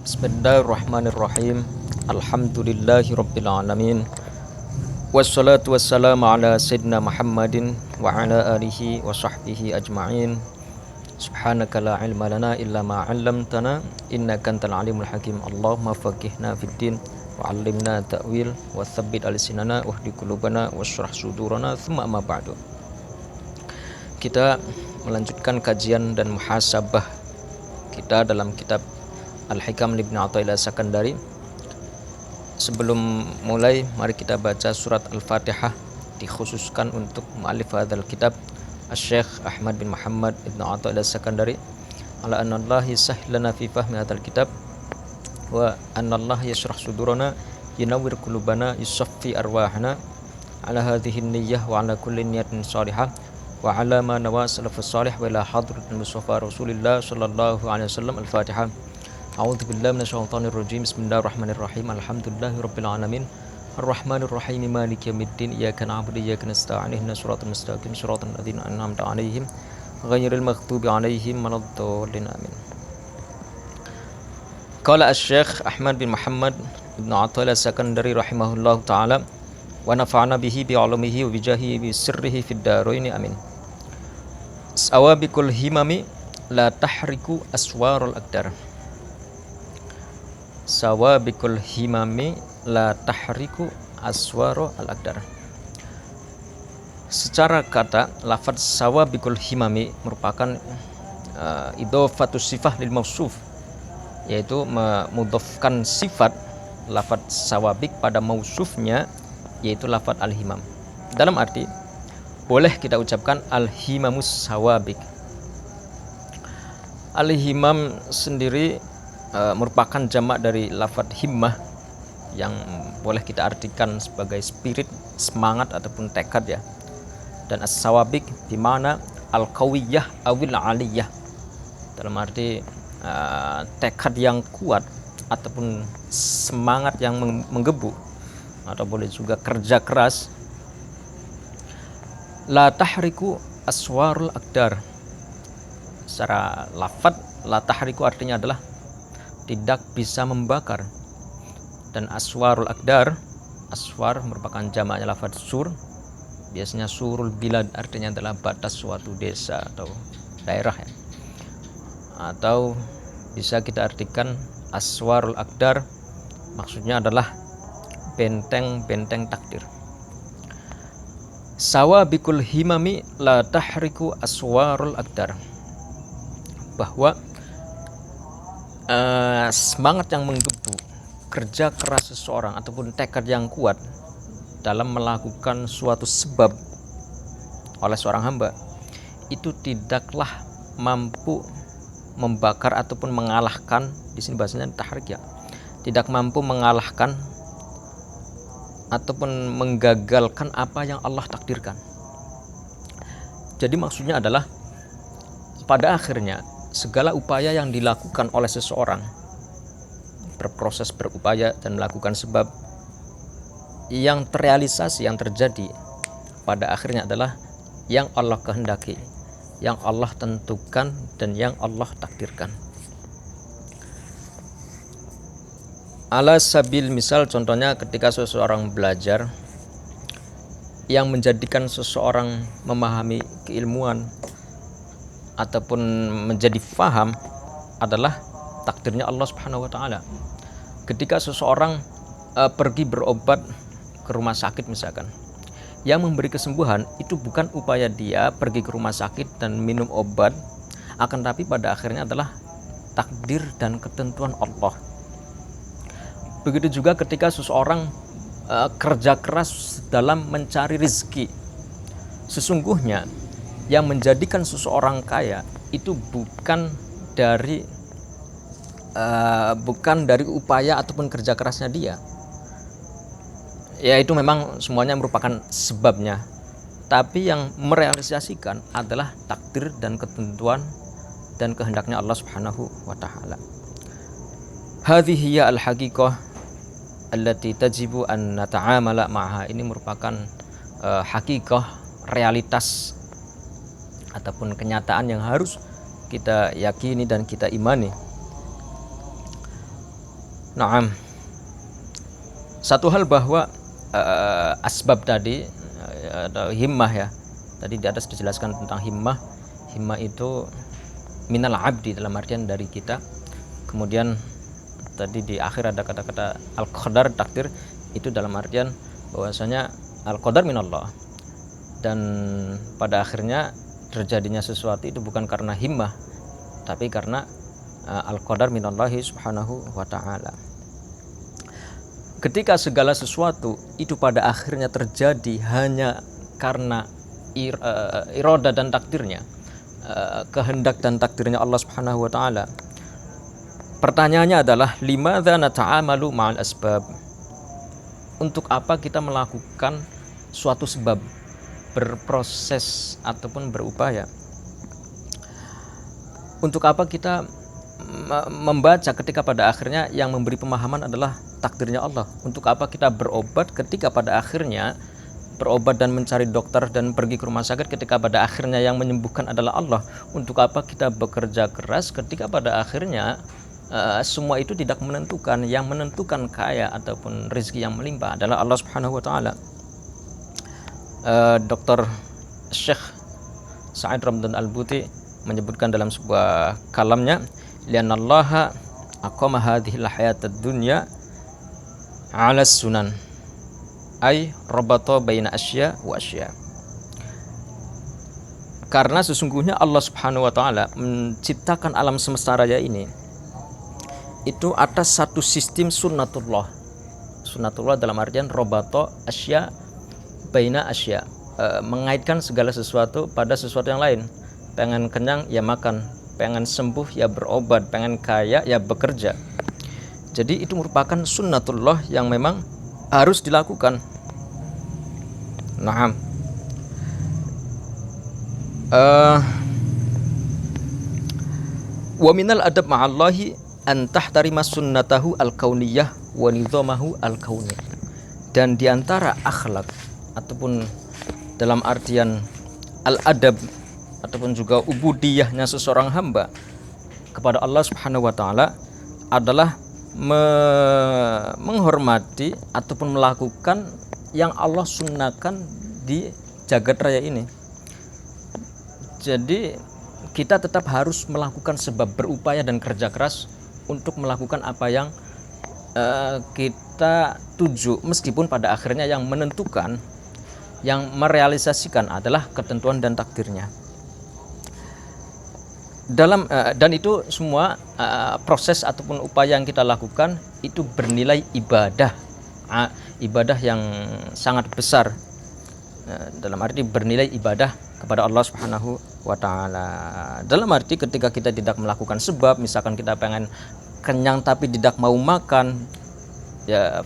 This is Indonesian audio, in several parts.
Bismillahirrahmanirrahim. Alhamdulillahirabbil alamin. Wassalatu wassalamu ala sayyidina Muhammadin wa ala alihi wa sahbihi ajma'in. Subhanaka la ilma lana illa ma 'allamtana innaka antal alimul hakim. Allahumma faqihna fid din wa 'allimna ta'wil wa tsabbit alsinana wahdi qulubana washrah sudurana tsumma amma ba'du. Kita melanjutkan kajian dan muhasabah kita dalam kitab Al-Hikam Ibnu Athaillah As-Sakandari. Sebelum mulai, mari kita baca surat Al-Fatihah, dikhususkan untuk mu'allif hadzal kitab Asy-Syaikh Ahmad bin Muhammad Ibnu Athaillah As-Sakandari, ala annallahi sahlana fi fahmi hadzal kitab wa annallahi yashrah sudurana yunawwir qulubana yusaffi arwahana ala hadhihi niyyah wa ala kulli niyatin shalihah wa ala ma nawa salafus salih wa ila hadratil mustafa Rasulillah sallallahu alaihi wasallam. Al-Fatihah. A'udzu billahi minasyaitonir rajim. Bismillahirrahmanirrahim. Alhamdulillahirabbil alamin. Arrahmanirrahim. Maliki yaumiddin. Iyyaka na'budu wa iyyaka nasta'in. Ihdinas siratal mustaqim. Shiratal ladzina an'amta 'alaihim ghairil maghdubi 'alaihim waladdallin. Amin. Qala Asy-Syaikh Ahmad bin Muhammad Ibnu Athaillah As-Sakandari rahimahullahu taala wa nafa'ana bihi bi 'ulumihi wa bi jahihi bi sirrihi fid dharain. Amin. Sawabikul himami la tahriku aswarul aqdar. Sawabikul himami la tahriku aswaro al-aqdar. Secara kata, lafaz sawabikul himami merupakan idhofatus sifah lil mausuf, yaitu memudhofkan sifat lafaz sawabik pada mausufnya, yaitu lafaz al-himam. Dalam arti, boleh kita ucapkan al-himamus sawabik. Al-himam sendiri merupakan jamak dari lafaz himmah yang boleh kita artikan sebagai spirit, semangat ataupun tekad ya. Dan as-sawabik dimana al-qawiyah awil aliyah, dalam arti tekad yang kuat ataupun semangat yang menggebu, atau boleh juga kerja keras. La tahriku aswarul aqdar. Secara lafaz la tahriku artinya adalah tidak bisa membakar, dan aswarul aqdar, aswar merupakan jamaknya lafaz sur. Biasanya surul bilad artinya adalah batas suatu desa atau daerah ya. Atau bisa kita artikan aswarul aqdar maksudnya adalah benteng-benteng takdir. Sawabikul himami la tahriku aswarul aqdar, bahwa semangat yang menggebu, kerja keras seseorang ataupun tekad yang kuat dalam melakukan suatu sebab oleh seorang hamba itu tidaklah mampu membakar ataupun mengalahkan, di sini bahasanya tahrik ya, tidak mampu mengalahkan ataupun menggagalkan apa yang Allah takdirkan. Jadi maksudnya adalah pada akhirnya segala upaya yang dilakukan oleh seseorang, berproses berupaya dan melakukan sebab, yang terrealisasi, yang terjadi pada akhirnya adalah yang Allah kehendaki, yang Allah tentukan, dan yang Allah takdirkan. Ala sabil misal, contohnya ketika seseorang belajar, yang menjadikan seseorang memahami keilmuan ataupun menjadi faham adalah takdirnya Allah Subhanahu wa taala. Ketika seseorang pergi berobat ke rumah sakit misalkan, yang memberi kesembuhan itu bukan upaya dia pergi ke rumah sakit dan minum obat, akan tapi pada akhirnya adalah takdir dan ketentuan Allah. Begitu juga ketika seseorang kerja keras dalam mencari rezeki, sesungguhnya yang menjadikan seseorang kaya itu bukan dari upaya ataupun kerja kerasnya dia, ya itu memang semuanya merupakan sebabnya, tapi yang merealisasikan adalah takdir dan ketentuan dan kehendaknya Allah Subhanahu wa taala. Hadhihi hiya al-haqiqah allati tajibu an nata'amala ma'aha. Ini merupakan hakikah, realitas ataupun kenyataan yang harus kita yakini dan kita imani. Naam. Satu hal bahwa asbab tadi atau himmah ya. Tadi di atas dijelaskan tentang himmah. Himmah itu minal abdi dalam artian dari kita. Kemudian tadi di akhir ada kata-kata al-qadar, takdir, itu dalam artian bahwasanya al-qadar minallah. Dan pada akhirnya terjadinya sesuatu itu bukan karena himmah, tapi karena al-qadar minallahi subhanahu wa ta'ala. Ketika segala sesuatu itu pada akhirnya terjadi hanya karena iroda dan takdirnya, kehendak dan takdirnya Allah subhanahu wa ta'ala, pertanyaannya adalah limadza nata'amalu ma'al asbab. Untuk apa kita melakukan suatu sebab, berproses ataupun berupaya? Untuk apa kita membaca ketika pada akhirnya yang memberi pemahaman adalah takdirnya Allah? Untuk apa kita berobat ketika pada akhirnya berobat dan mencari dokter dan pergi ke rumah sakit ketika pada akhirnya yang menyembuhkan adalah Allah? Untuk apa kita bekerja keras ketika pada akhirnya semua itu tidak menentukan? Yang menentukan kaya ataupun rezeki yang melimpah adalah Allah subhanahu wa ta'ala. Dr. Syekh Sa'id Ramdan Al-Buti menyebutkan dalam sebuah kalamnya, li'annallaha aqama hadhil hayatad dunya 'ala sunan ay rabata baina asya wa asya. Karena sesungguhnya Allah subhanahu wa ta'ala menciptakan alam semesta raya ini itu atas satu sistem sunnatullah. Sunnatullah dalam artian rabata asya baina asya, mengaitkan segala sesuatu pada sesuatu yang lain. Pengen kenyang ya makan, pengen sembuh ya berobat, pengen kaya ya bekerja. Jadi itu merupakan sunnatullah yang memang harus dilakukan. Naam. Wa minal adab ma'allahi an tahtarima sunnatahu al-kauniyah wa nizamahu al-kauni. Dan diantara akhlak ataupun dalam artian al-adab ataupun juga ubudiyahnya seseorang hamba kepada Allah subhanahu wa ta'ala adalah menghormati ataupun melakukan yang Allah sunnahkan di jagat raya ini. Jadi kita tetap harus melakukan sebab, berupaya dan kerja keras untuk melakukan apa yang kita tuju, meskipun pada akhirnya yang menentukan, yang merealisasikan adalah ketentuan dan takdirnya. Dan itu semua proses ataupun upaya yang kita lakukan itu bernilai ibadah, ibadah yang sangat besar, dalam arti bernilai ibadah kepada Allah Subhanahu wa ta'ala. Dalam arti ketika kita tidak melakukan sebab, misalkan kita pengen kenyang tapi tidak mau makan, ya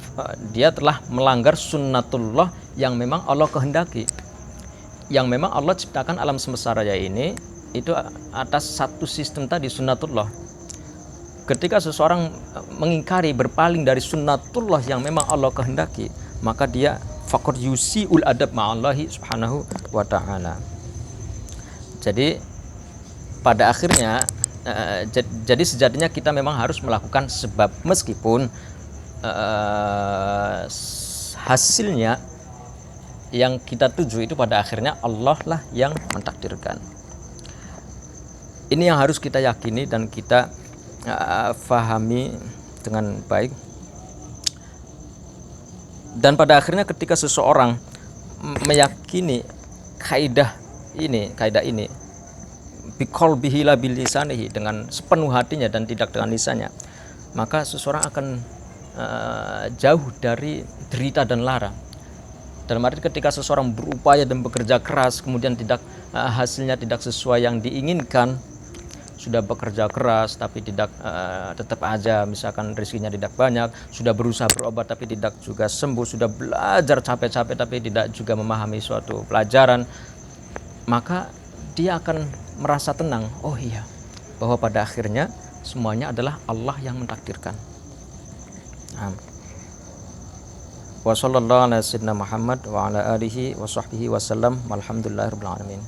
dia telah melanggar sunnatullah yang memang Allah kehendaki, yang memang Allah ciptakan alam semesta raya ini itu atas satu sistem tadi, sunnatullah. Ketika seseorang mengingkari, berpaling dari sunnatullah yang memang Allah kehendaki, maka dia faqad yusiul adab ma'allahi subhanahu wa ta'ala. Jadi pada akhirnya jadi sejatinya kita memang harus melakukan sebab, meskipun hasilnya yang kita tuju itu pada akhirnya Allah lah yang mentakdirkan. Ini yang harus kita yakini dan kita fahami dengan baik. Dan pada akhirnya ketika seseorang meyakini kaidah ini biqalbihi la bilisanihi, dengan sepenuh hatinya dan tidak dengan lisannya, maka seseorang akan jauh dari derita dan lara. Dalam arti ketika seseorang berupaya dan bekerja keras kemudian tidak hasilnya tidak sesuai yang diinginkan, sudah bekerja keras tapi tidak tetap aja misalkan rezekinya tidak banyak, sudah berusaha berobat tapi tidak juga sembuh, sudah belajar capek-capek tapi tidak juga memahami suatu pelajaran, maka dia akan merasa tenang, oh iya, bahwa pada akhirnya semuanya adalah Allah yang mentakdirkan. Wa sallallahu ala sayyidina Muhammad wa ala alihi wa sahbihi wasallam. Walhamdulillahirabbil alamin.